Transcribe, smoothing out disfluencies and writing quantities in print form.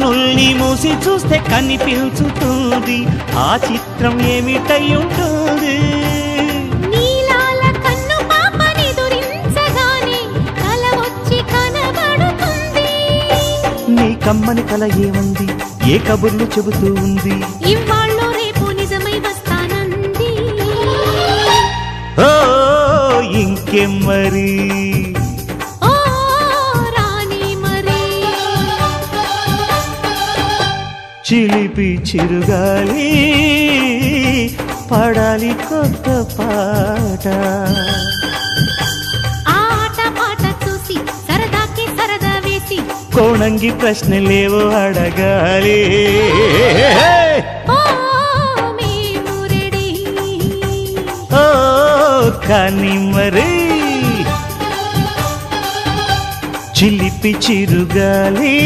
కన్నుల్ని మూసి చూస్తే కనిపించుతుంది ఆ చిత్రం ఏమిటై ఉంటుంది నీలాల కన్ను పాపని దురించగానే కల వచ్చి కనబడుతుంది నీ కమ్మని కల ఏమంది ఏ కబుర్లు చెబుతూ ఉంది ఇవాళ్ళో రేపు నిజమై వస్తానంది ఓ ఇంకేం మరి ఓ రాణి మరి చిలిపి చిరుగాలి పాడాలి కొత్త పాట ఆట పాట చూసి సరదాకి సరదా వేసి కోణంగి ప్రశ్నలేవో అడగాలి ఓ మేము రెడీ ఓ కానీ మరి చిలిపి చిరుగాలి